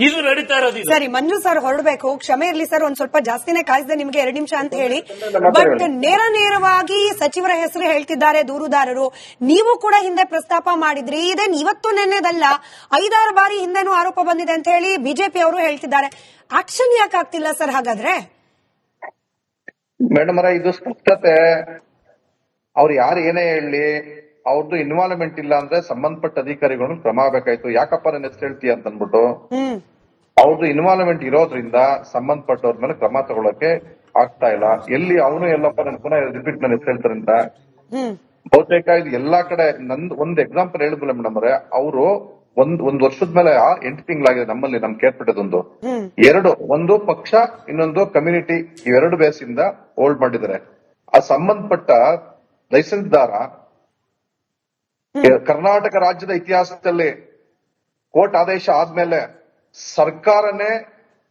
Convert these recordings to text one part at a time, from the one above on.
ಇದು ನಡೀತಾ ಇರೋದು. ಸರಿ, ಮಂಜು ಸರ್ ಹೊರಡಬೇಕು, ಕ್ಷಮೆ ಇರ್ಲಿ ಸರ್, ಒಂದ್ ಸ್ವಲ್ಪ ಜಾಸ್ತಿನೇ ಕಾಯ್ದೆ ನಿಮ್ಗೆ 2 ನಿಮಿಷ ಅಂತ ಹೇಳಿ. ಬಟ್ ನೇರವಾಗಿ ಸಚಿವರ ಹೆಸರು ಹೇಳ್ತಿದ್ದಾರೆ ದೂರುದಾರರು. ನೀವು ಕೂಡ ಹಿಂದೆ ಪ್ರಸ್ತಾಪ ಮಾಡಿದ್ರಿ, ಇದೇನ್ ಇವತ್ತು ನೆನ್ನೆದಲ್ಲ, 5-6 ಬಾರಿ ಹಿಂದೆನೂ ಆರೋಪ ಬಂದಿದೆ ಅಂತ ಹೇಳಿ ಬಿಜೆಪಿ ಅವರು ಹೇಳ್ತಿದ್ದಾರೆ. ಆಕ್ಷನ್ ಯಾಕೆ ಆಗ್ತಿಲ್ಲ ಸರ್ ಹಾಗಾದ್ರೆ? ಮೇಡಮ್ ಅವರ ಇದು ಸ್ಪಷ್ಟತೆ. ಅವ್ರು ಯಾರು ಏನೇ ಹೇಳಿ, ಅವ್ರದ್ದು ಇನ್ವಾಲ್ವ್ಮೆಂಟ್ ಇಲ್ಲ ಅಂದ್ರೆ ಸಂಬಂಧಪಟ್ಟ ಅಧಿಕಾರಿಗಳು ಕ್ರಮ ಆಗ್ಬೇಕಾಯ್ತು. ಯಾಕಪ್ಪ ನನ್ನ ಹೆಸರು ಹೇಳ್ತೀಯ ಅಂತ ಅಂದ್ಬಿಟ್ಟು ಅವ್ರದ್ದು ಇನ್ವಾಲ್ವ್ಮೆಂಟ್ ಇರೋದ್ರಿಂದ ಸಂಬಂಧಪಟ್ಟವ್ರ ಮೇಲೆ ಕ್ರಮ ತಗೊಳಕ್ಕೆ ಆಗ್ತಾ ಇಲ್ಲ. ಎಲ್ಲಿ ಅವನು ಎಲ್ಲಪ್ಪ ನನ್ ಪುನಃ ರಿಪೀಟ್ ನನ್ನ ಹೆಸರು ಹೇಳ್ತಾರೆ ಅಂತ ಬಹುತೇಕ ಇದು ಎಲ್ಲಾ ಕಡೆ. ನಂದು ಒಂದು ಎಕ್ಸಾಂಪಲ್ ಹೇಳಿದ್ಮೇಲೆ ಮೇಡಮ್ ಅವರೇ, ಅವರು ಒಂದ್ ವರ್ಷದ ಮೇಲೆ 8 ತಿಂಗಳಾಗಿದೆ ನಮ್ಮಲ್ಲಿ, ನಮ್ ಕೇರ್ಪಟ್ಟದೊಂದು 2 ಒಂದು ಪಕ್ಷ ಇನ್ನೊಂದು ಕಮ್ಯುನಿಟಿ, ಇವೆರಡು ಬೇಸಿಂದ ಹೋಲ್ಡ್ ಮಾಡಿದ್ದಾರೆ. ಆ ಸಂಬಂಧಪಟ್ಟ ಲೈಸೆನ್ಸ್ದಾರ ಕರ್ನಾಟಕ ರಾಜ್ಯದ ಇತಿಹಾಸದಲ್ಲಿ ಕೋರ್ಟ್ ಆದೇಶ ಆದ್ಮೇಲೆ ಸರ್ಕಾರನೇ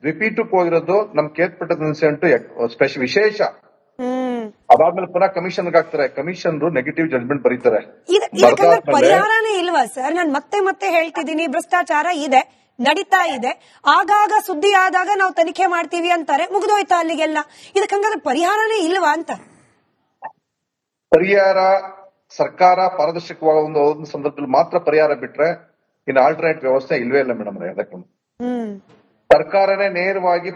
ರಿಪೀಟ್ ಹೋಗಿರೋದು ನಮ್ ಕೇರ್ಪಟ್ಟದ ಇನ್ಸಿಡೆಂಟ್ ವಿಶೇಷ. ಅದಾದ್ಮೇಲೆ ಪುನಃ ಕಮಿಷನ್ ಹಾಕ್ತಾರೆ, ಕಮಿಷನರು ನೆಗೆಟಿವ್ ಜಡ್ಜ್ಮೆಂಟ್ ಬರೀತಾರೆ. ಪರಿಹಾರನೇ ಇಲ್ವಾ ಸರ್? ನಾನು ಮತ್ತೆ ಹೇಳ್ತಿದ್ದೀನಿ, ಭ್ರಷ್ಟಾಚಾರ ಇದೆ, ನಡೀತಾ ಇದೆ, ಆಗಾಗ ಸುದ್ದಿ ಆದಾಗ ನಾವು ತನಿಖೆ ಮಾಡ್ತೀವಿ ಅಂತಾರೆ, ಮುಗಿದೋಯ್ತಾ ಅಲ್ಲಿಗೆಲ್ಲ? ಇದಕ್ಕಂಗಾದ್ರೆ ಪರಿಹಾರನೇ ಇಲ್ವಾ ಅಂತ? ಪರಿಹಾರ ಸರ್ಕಾರ ಪಾರದರ್ಶಕವಾದ ಒಂದು ಸಂದರ್ಭದಲ್ಲಿ ಮಾತ್ರ ಪರಿಹಾರ ಬಿಟ್ರೆ ಇನ್ನು ಆಲ್ಟರ್ನೇಟ್ ವ್ಯವಸ್ಥೆ ಇಲ್ವೇ ಇಲ್ಲ ಮೇಡಮ್. ಅದಕ್ಕೆ ಸರ್ಕಾರನೇ ನೇರವಾಗಿ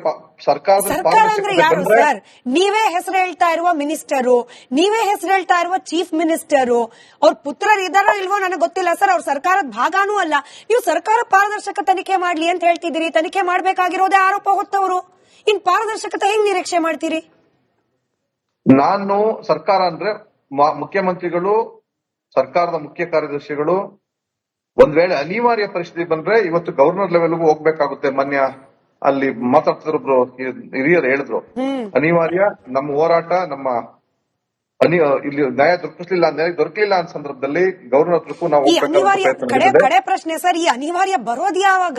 ನೀವೇ ಹೆಸರು ಹೇಳ್ತಾ ಇರುವ ಮಿನಿಸ್ಟರು, ನೀವೇ ಹೆಸರು ಹೇಳ್ತಾ ಇರುವ ಚೀಫ್ ಮಿನಿಸ್ಟರು, ಅವ್ರ ಪುತ್ರರು ಇದಾರೋ ಇಲ್ವೋ ನನಗೆ ಗೊತ್ತಿಲ್ಲ ಸರ್, ಅವ್ರ ಸರ್ಕಾರದ ಭಾಗನೂ ಅಲ್ಲ. ನೀವು ಸರ್ಕಾರ ಪಾರದರ್ಶಕ ತನಿಖೆ ಮಾಡ್ಲಿ ಅಂತ ಹೇಳ್ತಿದ್ದೀರಿ, ತನಿಖೆ ಮಾಡ್ಬೇಕಾಗಿರೋದೇ ಆರೋಪ ಹೊತ್ತವರು. ಇನ್ ಪಾರದರ್ಶಕತೆ ಹೆಂಗ್ ನಿರೀಕ್ಷೆ ಮಾಡ್ತೀರಿ? ನಾನು ಸರ್ಕಾರ ಅಂದ್ರೆ ಮುಖ್ಯಮಂತ್ರಿಗಳು, ಸರ್ಕಾರದ ಮುಖ್ಯ ಕಾರ್ಯದರ್ಶಿಗಳು ಒಂದ್ ವೇಳೆ ಅನಿವಾರ್ಯ ಪರಿಸ್ಥಿತಿ ಬಂದ್ರೆ ಇವತ್ತು ಗವರ್ನರ್ ಲೆವೆಲ್ಗೂ ಹೋಗ್ಬೇಕಾಗುತ್ತೆ. ಮೊನ್ನೆ ಅಲ್ಲಿ ಮಾತಾಡ್ತಿದ್ರು ಹಿರಿಯರು ಹೇಳಿದ್ರು, ಅನಿವಾರ್ಯ ನಮ್ಮ ಹೋರಾಟ ನಮ್ಮ ಇಲ್ಲಿ ನ್ಯಾಯ ದೊರಕಲಿಲ್ಲ ಅಂತ ಸಂದರ್ಭದಲ್ಲಿ ಗವರ್ನರ್ ಹತ್ರಕ್ಕೂ ನಾವು ಕಡೆ ಪ್ರಶ್ನೆ ಸರ್, ಈ ಅನಿವಾರ್ಯ ಬರೋದು ಯಾವಾಗ?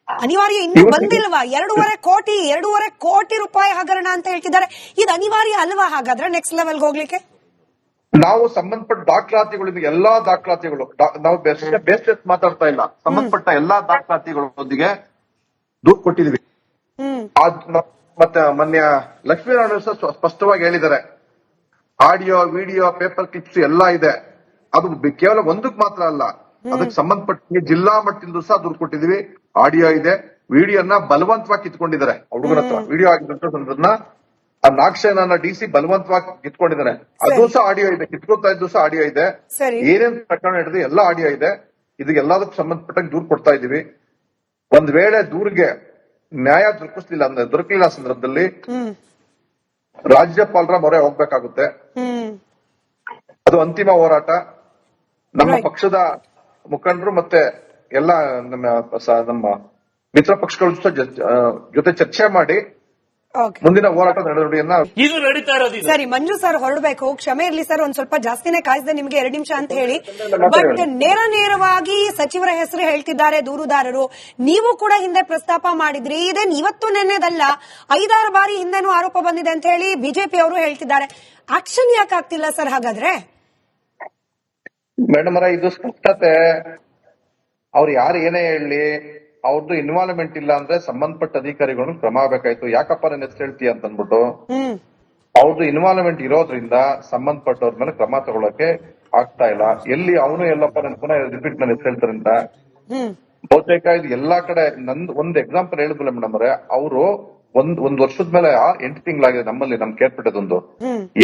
ಅನಿವಾರ್ಯ ಇನ್ನೂ ಬಂದಿಲ್ವಾ? 2.5 ಕೋಟಿ ರೂಪಾಯಿ ಹಗರಣ ಅಂತ ಹೇಳ್ತಿದ್ದಾರೆ. ಇದು ಅನಿವಾರ್ಯ ಅಲ್ವಾ ಹಾಗಾದ್ರೆ ನೆಕ್ಸ್ಟ್ ಲೆವೆಲ್ ಹೋಗ್ಲಿಕ್ಕೆ? ನಾವು ಸಂಬಂಧಪಟ್ಟ ದಾಖಲಾತಿಗಳಿಂದ ಎಲ್ಲಾ ದಾಖಲಾತಿಗಳು ನಾವು ಬೇಸ್ಟ್ ಮಾತಾಡ್ತಾ ಇಲ್ಲ, ಸಂಬಂಧಪಟ್ಟ ಎಲ್ಲಾ ದಾಖಲಾತಿಗಳೊಂದಿಗೆ ದೂರು ಕೊಟ್ಟಿದ್ವಿ. ಮತ್ತೆ ಮೊನ್ನೆ ಲಕ್ಷ್ಮೀನಾರಾಯಣ ಸ್ಪಷ್ಟವಾಗಿ ಹೇಳಿದ್ದಾರೆ, ಆಡಿಯೋ ವಿಡಿಯೋ ಪೇಪರ್ ಕ್ಲಿಪ್ಸ್ ಎಲ್ಲಾ ಇದೆ. ಅದು ಕೇವಲ ಒಂದಕ್ಕೆ ಮಾತ್ರ ಅಲ್ಲ, ಅದಕ್ಕೆ ಸಂಬಂಧಪಟ್ಟ ಜಿಲ್ಲಾ ಮಟ್ಟದಿಂದ ಸಹ ದೂರು ಕೊಟ್ಟಿದ್ವಿ. ಆಡಿಯೋ ಇದೆ, ವಿಡಿಯೋನ ಬಲವಂತವಾಗಿ ಕಿತ್ಕೊಂಡಿದ್ದಾರೆ ಹುಡುಗರ ಹತ್ರ. ವಿಡಿಯೋ ಆಗಿದ್ದಂತದನ್ನ ಆ ನಾಗಶೇನ ಡಿಸಿ ಬಲವಂತವಾಗಿ ಕಿತ್ಕೊಂಡಿದ್ದಾರೆ. ಅದು ಸಹ ಆಡಿಯೋ ಇದೆ, ಕಿತ್ಕೊತಾ ಇದ್ದು ಸಹ ಆಡಿಯೋ ಇದೆ. ಏನೇನ್ ಪ್ರಕರಣ ಹಿಡಿದು ಎಲ್ಲಾ ಆಡಿಯೋ ಇದೆ. ಇದಕ್ಕೆಲ್ಲದಕ್ಕೂ ಸಂಬಂಧಪಟ್ಟಾಗ ದೂರು ಕೊಡ್ತಾ ಇದೀವಿ. ಒಂದ್ ವೇಳೆ ದೂರಿಗೆ ನ್ಯಾಯ ದೊರಕಲಿಲ್ಲ ಸಂದರ್ಭದಲ್ಲಿ ರಾಜ್ಯಪಾಲರ ಮೊರೆ ಹೋಗ್ಬೇಕಾಗುತ್ತೆ. ಅದು ಅಂತಿಮ ಹೋರಾಟ. ನಮ್ಮ ಪಕ್ಷದ ಮುಖಂಡರು ಮತ್ತೆ ಎಲ್ಲ ನಮ್ಮ ಮಿತ್ರ ಪಕ್ಷಗಳ ಜೊತೆ ಚರ್ಚೆ ಮಾಡಿ ಮುಂದಿನ ಹೋರಾಟ ನಡೆವಳಿಕೆಯನ್ನ ಇದು ನಡೀತಾ ಇರೋದು. ಸರಿ, ಮಂಜು ಸರ್ ಹೊರಡಬೇಕು, ಕ್ಷಮೆ ಇರ್ಲಿ ಸರ್, ಒಂದ್ ಸ್ವಲ್ಪ ಜಾಸ್ತಿನೇ ಕಾಯ್ದೆ ನಿಮ್ಗೆ 2 ನಿಮಿಷ ಅಂತ ಹೇಳಿ. ಬಟ್ ನೇರವಾಗಿ ಸಚಿವರ ಹೆಸರು ಹೇಳ್ತಿದ್ದಾರೆ ದೂರುದಾರರು. ನೀವು ಕೂಡ ಹಿಂದೆ ಪ್ರಸ್ತಾಪ ಮಾಡಿದ್ರಿ, ಇದೇನ್ ಇವತ್ತು ನೆನ್ನೆದಲ್ಲ, 5-6 ಬಾರಿ ಹಿಂದೆನೂ ಆರೋಪ ಬಂದಿದೆ ಅಂತ ಹೇಳಿ ಬಿಜೆಪಿ ಅವರು ಹೇಳ್ತಿದ್ದಾರೆ. ಆಕ್ಷನ್ ಯಾಕೆ ಆಗ್ತಿಲ್ಲ ಸರ್ ಹಾಗಾದ್ರೆ? ಮೇಡಮ್ ಅವರ ಇದು ಸ್ಪಷ್ಟತೆ. ಅವ್ರು ಯಾರು ಏನೇ ಹೇಳಿ, ಅವ್ರದ್ದು ಇನ್ವಾಲ್ವ್ಮೆಂಟ್ ಇಲ್ಲ ಅಂದ್ರೆ ಸಂಬಂಧಪಟ್ಟ ಅಧಿಕಾರಿಗಳು ಕ್ರಮ ಆಗ್ಬೇಕಾಯ್ತು. ಯಾಕಪ್ಪ ನನ್ನ ಹೆಸರು ಹೇಳ್ತೀಯ ಅಂತ ಅಂದ್ಬಿಟ್ಟು ಅವ್ರದ್ದು ಇನ್ವಾಲ್ವ್ಮೆಂಟ್ ಇರೋದ್ರಿಂದ ಸಂಬಂಧಪಟ್ಟವ್ರ ಮೇಲೆ ಕ್ರಮ ತಗೊಳಕ್ಕೆ ಆಗ್ತಾ ಇಲ್ಲ. ಎಲ್ಲಿ ಅವನು ಎಲ್ಲಪ್ಪ ನನ್ ಪುನಃ ರಿಪೀಟ್ ನನ್ನ ಹೆಸರು ಹೇಳ್ತಾರೆ ಅಂತ ಬಹುತೇಕ ಇದು ಎಲ್ಲಾ ಕಡೆ. ನಂದು ಒಂದು ಎಕ್ಸಾಂಪಲ್ ಹೇಳಿದ್ಮೇಲೆ ಮೇಡಮ್ ಅವರೇ, ಅವರು ಒಂದ್ ವರ್ಷದ ಮೇಲೆ 8 ತಿಂಗಳಾಗಿದೆ ನಮ್ಮಲ್ಲಿ, ನಮ್ ಕೇರ್ಪಟ್ಟದೊಂದು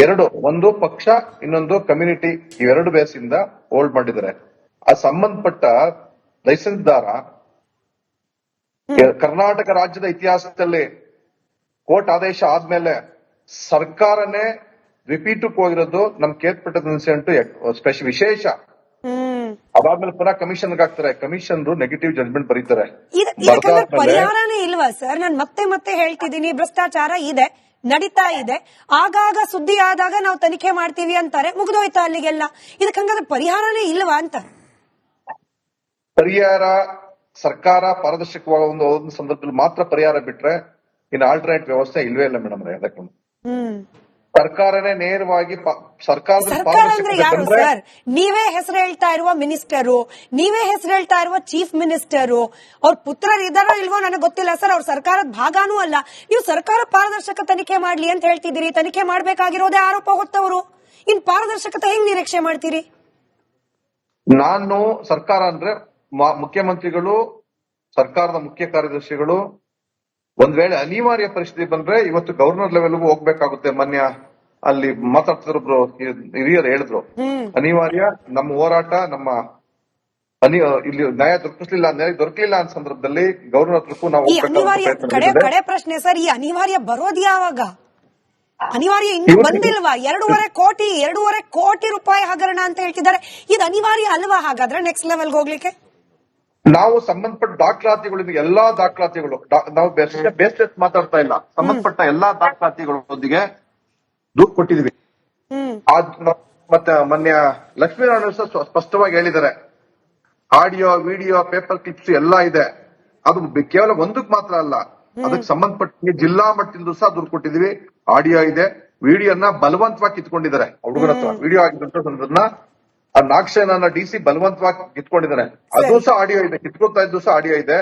2 ಒಂದು ಪಕ್ಷ ಇನ್ನೊಂದು ಕಮ್ಯುನಿಟಿ, ಇವೆರಡು ಬೇಸಿಂದ ಹೋಲ್ಡ್ ಮಾಡಿದ್ದಾರೆ. ಆ ಸಂಬಂಧಪಟ್ಟ ಲೈಸೆನ್ಸ್ದಾರ ಕರ್ನಾಟಕ ರಾಜ್ಯದ ಇತಿಹಾಸದಲ್ಲಿ ಕೋರ್ಟ್ ಆದೇಶ ಆದ್ಮೇಲೆ ಸರ್ಕಾರನೇ ರಿಪೀಟ್ ಹೋಗಿರೋದು ನಮ್ ಕೇರ್ಪಟ್ಟದ ಇನ್ಸಿಡೆಂಟ್ ವಿಶೇಷ. ಅದಾದ್ಮೇಲೆ ಪುನಃ ಕಮಿಷನ್ ಹಾಕ್ತಾರೆ, ಕಮಿಷನರು ನೆಗೆಟಿವ್ ಜಡ್ಜ್ಮೆಂಟ್ ಬರೀತಾರೆ. ಪರಿಹಾರನೇ ಇಲ್ವಾ ಸರ್? ನಾನು ಮತ್ತೆ ಹೇಳ್ತಿದ್ದೀನಿ, ಭ್ರಷ್ಟಾಚಾರ ಇದೆ, ನಡೀತಾ ಇದೆ, ಆಗಾಗ ಸುದ್ದಿ ಆದಾಗ ನಾವು ತನಿಖೆ ಮಾಡ್ತೀವಿ ಅಂತಾರೆ, ಮುಗಿದೋಯ್ತಾ ಅಲ್ಲಿಗೆಲ್ಲ? ಇದಕ್ಕಂಗಾದ್ರೆ ಪರಿಹಾರನೇ ಇಲ್ವಾ ಅಂತ? ಪರಿಹಾರ ಸರ್ಕಾರ ಪಾರದರ್ಶಕವಾದ ಒಂದು ಸಂದರ್ಭದಲ್ಲಿ ಮಾತ್ರ ಪರಿಹಾರ ಬಿಟ್ರೆ ಇನ್ನು ಆಲ್ಟರ್ನೇಟ್ ವ್ಯವಸ್ಥೆ ಇಲ್ವೇ ಇಲ್ಲ ಮೇಡಮ್. ಅದಕ್ಕೆ ಸರ್ಕಾರನೇ ನೇರವಾಗಿ ಸರ್ಕಾರದ ಸರ್ಕಾರ ಅಂದ್ರೆ ಯಾರು ಸರ್? ನೀವೇ ಹೆಸರು ಹೇಳ್ತಾ ಇರುವ ಮಿನಿಸ್ಟರು, ನೀವೇ ಹೆಸರು ಹೇಳ್ತಾ ಇರುವ ಚೀಫ್ ಮಿನಿಸ್ಟರು, ಅವ್ರ ಪುತ್ರರು ಇದಾರೋ ಇಲ್ವೋ ನನಗೆ ಗೊತ್ತಿಲ್ಲ ಸರ್. ಅವ್ರ ಸರ್ಕಾರದ ಭಾಗನೂ ಅಲ್ಲ. ನೀವು ಸರ್ಕಾರ ಪಾರದರ್ಶಕ ತನಿಖೆ ಮಾಡ್ಲಿ ಅಂತ ಹೇಳ್ತಿದ್ದೀರಿ. ತನಿಖೆ ಮಾಡ್ಬೇಕಾಗಿರೋದೇ ಆರೋಪ ಹೊತ್ತವರು. ಇನ್ ಪಾರದರ್ಶಕತೆ ಹೆಂಗ್ ನಿರೀಕ್ಷೆ ಮಾಡ್ತೀರಿ? ನಾನು ಸರ್ಕಾರ ಅಂದ್ರೆ ಮುಖ್ಯಮಂತ್ರಿಗಳು, ಸರ್ಕಾರದ ಮುಖ್ಯ ಕಾರ್ಯದರ್ಶಿಗಳು ಒಂದ್ ವೇಳೆ ಅನಿವಾರ್ಯ ಪರಿಸ್ಥಿತಿ ಬಂದ್ರೆ ಇವತ್ತು ಗವರ್ನರ್ ಲೆವೆಲ್ಗೂ ಹೋಗ್ಬೇಕಾಗುತ್ತೆ. ಮೊನ್ನೆ ಅಲ್ಲಿ ಮಾತಾಡ್ತಿದ್ರು ಹಿರಿಯರು ಹೇಳಿದ್ರು, ಅನಿವಾರ್ಯ ನಮ್ಮ ಹೋರಾಟ ನಮ್ಮ ಇಲ್ಲಿ ನ್ಯಾಯ ದೊರಕಲಿಲ್ಲ ಅಂತ ಸಂದರ್ಭದಲ್ಲಿ ಗವರ್ನರ್ ಹತ್ರಕ್ಕೂ ನಾವು ಕಡೆ ಪ್ರಶ್ನೆ ಸರ್, ಈ ಅನಿವಾರ್ಯ ಬರೋದು ಯಾವಾಗ? ಅನಿವಾರ್ಯ ಇನ್ನೂ ಬಂದಿಲ್ವಾ? 2.5 ಕೋಟಿ ರೂಪಾಯಿ ಹಗರಣ ಅಂತ ಹೇಳ್ತಿದ್ದಾರೆ. ಇದು ಅನಿವಾರ್ಯ ಅಲ್ವಾ ಹಾಗಾದ್ರೆ ನೆಕ್ಸ್ಟ್ ಲೆವೆಲ್ಗೆ ಹೋಗ್ಲಿಕ್ಕೆ? ನಾವು ಸಂಬಂಧಪಟ್ಟ ದಾಖಲಾತಿಗಳು, ಎಲ್ಲಾ ದಾಖಲಾತಿಗಳು ನಾವು ಬೇಸ್ಲೆಸ್ ಮಾತಾಡ್ತಾ ಇಲ್ಲ. ಸಂಬಂಧಪಟ್ಟ ಎಲ್ಲಾ ದಾಖಲಾತಿಗಳೊಂದಿಗೆ ದೂರು ಕೊಟ್ಟಿದ್ವಿ. ಮತ್ತೆ ಮೊನ್ನೆ ಲಕ್ಷ್ಮೀನಾರಾಯಣ ಸ್ಪಷ್ಟವಾಗಿ ಹೇಳಿದ್ದಾರೆ, ಆಡಿಯೋ, ವಿಡಿಯೋ, ಪೇಪರ್ ಕ್ಲಿಪ್ಸ್ ಎಲ್ಲಾ ಇದೆ. ಅದು ಕೇವಲ ಒಂದಕ್ಕೆ ಮಾತ್ರ ಅಲ್ಲ, ಅದಕ್ಕೆ ಸಂಬಂಧಪಟ್ಟ ಜಿಲ್ಲಾ ಮಟ್ಟದಿಂದ ಸಹ ದೂರು ಕೊಟ್ಟಿದ್ವಿ. ಆಡಿಯೋ ಇದೆ, ವಿಡಿಯೋನ ಬಲವಂತವಾಗಿ ಕಿತ್ಕೊಂಡಿದ್ದಾರೆ ಹುಡುಗರ ಹತ್ರ. ವಿಡಿಯೋ ಆಗಿದ್ದಂತದನ್ನ ಆ ನಾಗಶೇನ DC ಬಲವಂತವಾಗಿ ಕಿತ್ಕೊಂಡಿದ್ದಾನೆ. ಅದು ಸಹ ಆಡಿಯೋ ಇದೆ, ಕಿತ್ಕೊಳ್ತಾ ಇದ್ದು ಸಹ ಆಡಿಯೋ ಇದೆ.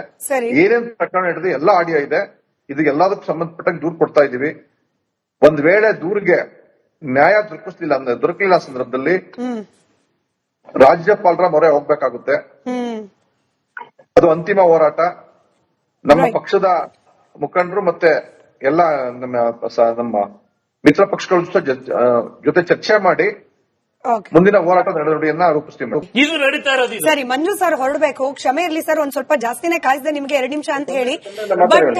ಏನೇನ್ ಪ್ರಕರಣ ಹಿಡಿದು ಎಲ್ಲಾ ಆಡಿಯೋ ಇದೆ. ಇದಕ್ಕೆಲ್ಲದಕ್ಕೂ ಸಂಬಂಧಪಟ್ಟಂಗೆ ದೂರು ಕೊಡ್ತಾ ಇದೀವಿ. ಒಂದ್ ವೇಳೆ ದೂರಿಗೆ ನ್ಯಾಯ ದೊರಕಲಿಲ್ಲ ಸಂದರ್ಭದಲ್ಲಿ ರಾಜ್ಯಪಾಲರ ಮೊರೆ ಹೋಗ್ಬೇಕಾಗುತ್ತೆ. ಅದು ಅಂತಿಮ ಹೋರಾಟ. ನಮ್ಮ ಪಕ್ಷದ ಮುಖಂಡರು ಮತ್ತೆ ಎಲ್ಲ ನಮ್ಮ ಮಿತ್ರ ಪಕ್ಷಗಳ ಜೊತೆ ಚರ್ಚೆ ಮಾಡಿ ಮುಂದಿನ ಹೋರಾಟ ನಡೆವಳಿಕೆಯನ್ನ ರೂಪಿಸ್ತೀವಿ. ಇದು ನಡೀತಾ ಇರೋದು. ಸರಿ, ಮಂಜು ಸರ್ ಹೊರಡಬೇಕು, ಕ್ಷಮೆ ಇರ್ಲಿ ಸರ್. ಒಂದ್ ಸ್ವಲ್ಪ ಜಾಸ್ತಿನೇ ಕಾಯ್ದೆ ನಿಮ್ಗೆ 2 ನಿಮಿಷ ಅಂತ ಹೇಳಿ. ಬಟ್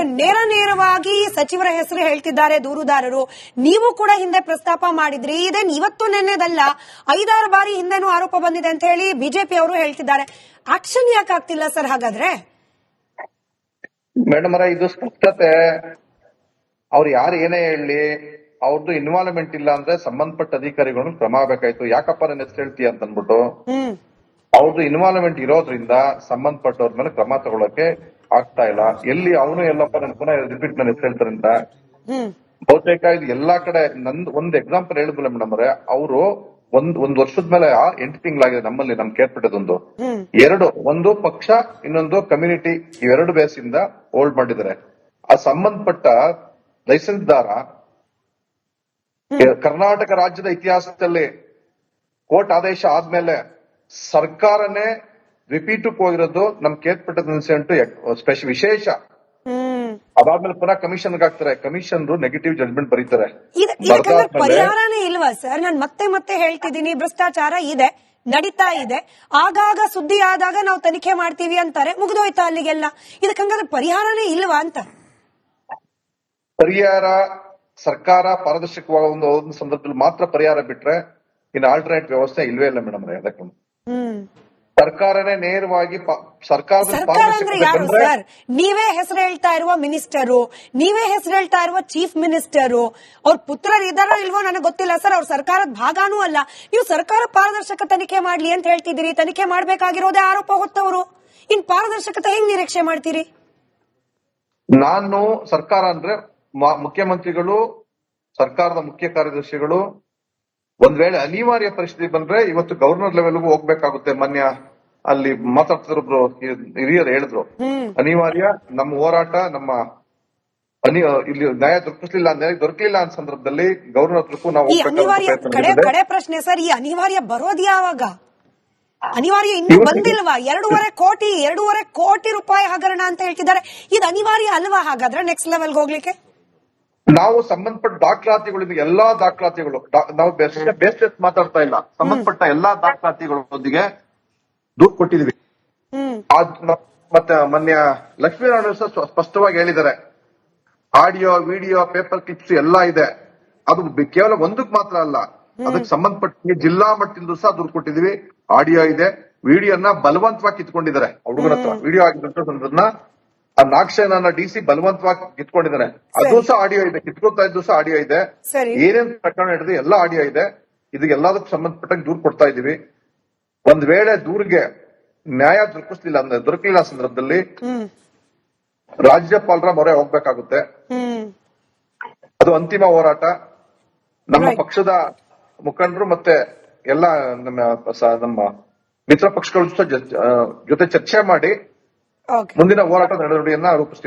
ನೇರವಾಗಿ ಸಚಿವರ ಹೆಸರು ಹೇಳ್ತಿದ್ದಾರೆ ದೂರುದಾರರು. ನೀವು ಕೂಡ ಹಿಂದೆ ಪ್ರಸ್ತಾಪ ಮಾಡಿದ್ರಿ. ಇದೇನ್ ಇವತ್ತು ನೆನ್ನೆದಲ್ಲ, 5-6 ಬಾರಿ ಹಿಂದೆನೂ ಆರೋಪ ಬಂದಿದೆ ಅಂತ ಹೇಳಿ ಬಿಜೆಪಿ ಅವರು ಹೇಳ್ತಿದ್ದಾರೆ. ಆಕ್ಷನ್ ಯಾಕೆ ಆಗ್ತಿಲ್ಲ ಸರ್ ಹಾಗಾದ್ರೆ? ಮೇಡಮ್ ಅವರ ಇದು ಸ್ಪಷ್ಟತೆ. ಅವ್ರು ಯಾರು ಏನೇ ಹೇಳಿ, ಅವ್ರದ್ದು ಇನ್ವಾಲ್ವ್ಮೆಂಟ್ ಇಲ್ಲ ಅಂದ್ರೆ ಸಂಬಂಧಪಟ್ಟ ಅಧಿಕಾರಿಗಳು ಕ್ರಮ ಆಗ್ಬೇಕಾಯ್ತು. ಯಾಕಪ್ಪ ನನ್ನ ಹೆಸರು ಹೇಳ್ತೀಯ ಅಂತ ಅಂದ್ಬಿಟ್ಟು ಅವ್ರದ್ದು ಇನ್ವಾಲ್ವ್ಮೆಂಟ್ ಇರೋದ್ರಿಂದ ಸಂಬಂಧಪಟ್ಟವ್ರ ಮೇಲೆ ಕ್ರಮ ತಗೊಳಕ್ಕೆ ಆಗ್ತಾ ಇಲ್ಲ. ಎಲ್ಲಿ ಅವನು ಎಲ್ಲಪ್ಪ ನನ್ ಪುನಃ ರಿಪೀಟ್ ನನ್ನ ಹೆಸರು ಹೇಳ್ತಾರೆ ಅಂತ ಬಹುತೇಕ ಇದು ಎಲ್ಲಾ ಕಡೆ. ನಂದು ಒಂದು ಎಕ್ಸಾಂಪಲ್ ಹೇಳಿದ್ಮೇಲೆ ಮೇಡಮ್ ಅವರೇ, ಅವರು ಒಂದ್ ವರ್ಷದ ಮೇಲೆ 8 ತಿಂಗಳಾಗಿದೆ ನಮ್ಮಲ್ಲಿ, ನಮ್ ಕೇರ್ಪಟ್ಟದೊಂದು 2, ಒಂದು ಪಕ್ಷ ಇನ್ನೊಂದು ಕಮ್ಯುನಿಟಿ, ಇವೆರಡು ಬೇಸಿಂದ ಹೋಲ್ಡ್ ಮಾಡಿದ್ದಾರೆ. ಆ ಸಂಬಂಧಪಟ್ಟ ಲೈಸೆನ್ಸ್ದಾರ ಕರ್ನಾಟಕ ರಾಜ್ಯದ ಇತಿಹಾಸದಲ್ಲಿ ಕೋರ್ಟ್ ಆದೇಶ ಆದ್ಮೇಲೆ ಸರ್ಕಾರನೇ ರಿಪೀಟ್ ಹೋಗಿರೋದು ನಮ್ ಕೇರ್ಪಟ್ಟದ ಇನ್ಸಿಡೆಂಟ್ ವಿಶೇಷ. ಅದಾದ್ಮೇಲೆ ಪುನಃ ಕಮಿಷನ್ಗೆ ಹಾಕ್ತಾರೆ. ಕಮಿಷನರು ನೆಗೆಟಿವ್ ಜಡ್ಜ್ಮೆಂಟ್ ಬರೀತಾರೆ. ಪರಿಹಾರನೇ ಇಲ್ವಾ ಸರ್? ನಾನು ಮತ್ತೆ ಹೇಳ್ತಿದ್ದೀನಿ, ಭ್ರಷ್ಟಾಚಾರ ಇದೆ, ನಡೀತಾ ಇದೆ. ಆಗಾಗ ಸುದ್ದಿ ಆದಾಗ ನಾವು ತನಿಖೆ ಮಾಡ್ತೀವಿ ಅಂತಾರೆ. ಮುಗಿದೋಯ್ತಾ ಅಲ್ಲಿಗೆಲ್ಲ? ಇದಕ್ಕಂಗಾದ್ರೆ ಪರಿಹಾರನೇ ಇಲ್ವಾ ಅಂತ? ಪರಿಹಾರ ಸರ್ಕಾರ ಪಾರದರ್ಶಕವಾದ ಒಂದು ಸಂದರ್ಭದಲ್ಲಿ ಮಾತ್ರ ಪರಿಹಾರ ಬಿಟ್ರೆ ಇನ್ನು ಆಲ್ಟರ್ನೇಟ್ ವ್ಯವಸ್ಥೆ ಇಲ್ವೇ ಇಲ್ಲ ಮೇಡಮ್. ಅದಕ್ಕೆ ಸರ್ಕಾರನೇ ನೇರವಾಗಿ ಸರ್ಕಾರ ಅಂದ್ರೆ ಯಾರು ಸರ್? ನೀವೇ ಹೆಸರು ಹೇಳ್ತಾ ಇರುವ ಮಿನಿಸ್ಟರು, ನೀವೇ ಹೆಸರು ಹೇಳ್ತಾ ಇರುವ ಚೀಫ್ ಮಿನಿಸ್ಟರು, ಅವ್ರ ಪುತ್ರರು ಇದಾರೋ ಇಲ್ವೋ ನನಗೆ ಗೊತ್ತಿಲ್ಲ ಸರ್. ಅವ್ರ ಸರ್ಕಾರದ ಭಾಗನೂ ಅಲ್ಲ. ನೀವು ಸರ್ಕಾರ ಪಾರದರ್ಶಕ ತನಿಖೆ ಮಾಡ್ಲಿ ಅಂತ ಹೇಳ್ತಿದ್ದೀರಿ. ತನಿಖೆ ಮಾಡ್ಬೇಕಾಗಿರೋದೇ ಆರೋಪ ಹೊತ್ತವರು. ಇನ್ ಪಾರದರ್ಶಕತೆ ಹೆಂಗ್ ನಿರೀಕ್ಷೆ ಮಾಡ್ತೀರಿ? ನಾನು ಸರ್ಕಾರ ಅಂದ್ರೆ ಮುಖ್ಯಮಂತ್ರಿಗಳು, ಸರ್ಕಾರದ ಮುಖ್ಯ ಕಾರ್ಯದರ್ಶಿಗಳು ಒಂದ್ ವೇಳೆ ಅನಿವಾರ್ಯ ಪರಿಸ್ಥಿತಿ ಬಂದ್ರೆ ಇವತ್ತು ಗವರ್ನರ್ ಲೆವೆಲ್ಗೂ ಹೋಗ್ಬೇಕಾಗುತ್ತೆ. ಮೊನ್ನೆ ಅಲ್ಲಿ ಮಾತಾಡ್ತಿದ್ರು ಹಿರಿಯರು ಹೇಳಿದ್ರು, ಅನಿವಾರ್ಯ ನಮ್ಮ ಹೋರಾಟ ನಮ್ಮ ಇಲ್ಲಿ ನ್ಯಾಯ ದೊರಕಲಿಲ್ಲ ಅಂತ ಸಂದರ್ಭದಲ್ಲಿ ಗವರ್ನರ್ ಹತ್ರಕ್ಕೂ ನಾವು ಕಡೆ ಪ್ರಶ್ನೆ ಸರ್, ಈ ಅನಿವಾರ್ಯ ಬರೋದು ಯಾವಾಗ? ಅನಿವಾರ್ಯ ಇನ್ನೂ ಬಂದಿಲ್ವಾ? 2.5 ಕೋಟಿ ರೂಪಾಯಿ ಹಗರಣ ಅಂತ ಹೇಳ್ತಿದ್ದಾರೆ. ಇದು ಅನಿವಾರ್ಯ ಅಲ್ವಾ ಹಾಗಾದ್ರೆ ನೆಕ್ಸ್ಟ್ ಲೆವೆಲ್ಗೆ ಹೋಗ್ಲಿಕ್ಕೆ? ನಾವು ಸಂಬಂಧಪಟ್ಟ ದಾಖಲಾತಿಗಳು, ಎಲ್ಲಾ ದಾಖಲಾತಿಗಳು ನಾವು ಬೇಸ್ಲೆಸ್ ಮಾತಾಡ್ತಾ ಇಲ್ಲ. ಸಂಬಂಧಪಟ್ಟ ಎಲ್ಲಾ ದಾಖಲಾತಿಗಳೊಂದಿಗೆ ದೂರು ಕೊಟ್ಟಿದ್ವಿ. ಮತ್ತೆ ಮೊನ್ನೆ ಲಕ್ಷ್ಮೀನಾರಾಯಣ ಸ್ಪಷ್ಟವಾಗಿ ಹೇಳಿದ್ದಾರೆ, ಆಡಿಯೋ, ವಿಡಿಯೋ, ಪೇಪರ್ ಕ್ಲಿಪ್ಸ್ ಎಲ್ಲಾ ಇದೆ. ಅದು ಕೇವಲ ಒಂದಕ್ಕೆ ಮಾತ್ರ ಅಲ್ಲ, ಅದಕ್ಕೆ ಸಂಬಂಧಪಟ್ಟ ಜಿಲ್ಲಾ ಮಟ್ಟದಿಂದ ಸಹ ದೂರು ಕೊಟ್ಟಿದ್ವಿ. ಆಡಿಯೋ ಇದೆ, ವಿಡಿಯೋನ ಬಲವಂತವಾಗಿ ಕಿತ್ಕೊಂಡಿದ್ದಾರೆ ಹುಡುಗರ ಹತ್ರ. ವಿಡಿಯೋ ಆಗಿದ್ದಂತದನ್ನ ಆ ನಾಗಶೇನ DC ಬಲವಂತವಾಗಿ ಕಿತ್ಕೊಂಡಿದ್ದಾನೆ. ಅದು ಸಹ ಆಡಿಯೋ ಇದೆ, ಕಿತ್ಕೊಳ್ತಾ ಇದ್ದು ಸಹ ಆಡಿಯೋ ಇದೆ. ಏನೇನ್ ಪ್ರಕರಣ ಹಿಡಿದು ಎಲ್ಲಾ ಆಡಿಯೋ ಇದೆ. ಇದಕ್ಕೆಲ್ಲದಕ್ಕೂ ಸಂಬಂಧಪಟ್ಟಂಗೆ ದೂರು ಕೊಡ್ತಾ ಇದೀವಿ. ಒಂದ್ ವೇಳೆ ದೂರಿಗೆ ನ್ಯಾಯ ದೊರಕಲಿಲ್ಲ ಸಂದರ್ಭದಲ್ಲಿ ರಾಜ್ಯಪಾಲರ ಮೊರೆ ಹೋಗ್ಬೇಕಾಗುತ್ತೆ. ಅದು ಅಂತಿಮ ಹೋರಾಟ. ನಮ್ಮ Right. ಪಕ್ಷದ ಮುಖಂಡರು ಮತ್ತೆ ಎಲ್ಲ ನಮ್ಮ ಮಿತ್ರ ಪಕ್ಷಗಳ ಜೊತೆ ಚರ್ಚೆ ಮಾಡಿ ಓಕೆ ಮುಂದಿನ ಹೋರಾಟ ನಡೆವಳಿಕೆಯನ್ನ ರೂಪಿಸ್ತೀವಿ.